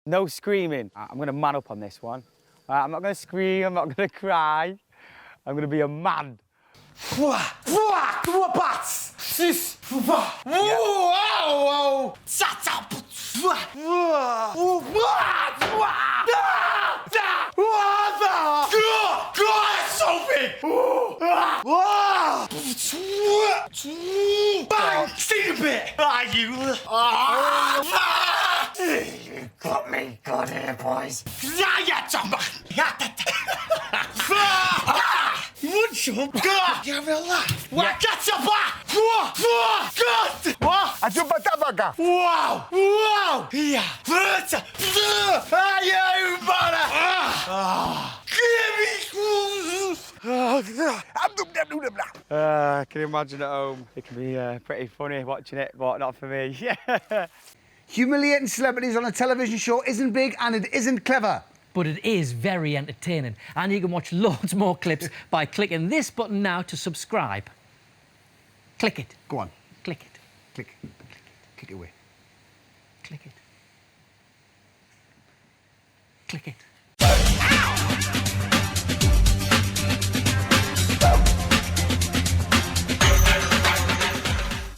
No screaming. I'm going to man up on this one. I'm not going to scream, I'm not going to cry. I'm going to be a man. Bang! Sting a bit! You got me good here, boys. One jump. You have a laugh. What? Catch up! Good! What? I jump at tabaca. Wow! Wow! Yeah! You butter! Can you imagine at home? It can be pretty funny watching it, but not for me. Humiliating celebrities on a television show isn't big and it isn't clever. But it is very entertaining. And you can watch loads more clips by clicking this button now to subscribe. Click it. Go on. Click it. Click. Click it away. Click it. Click it.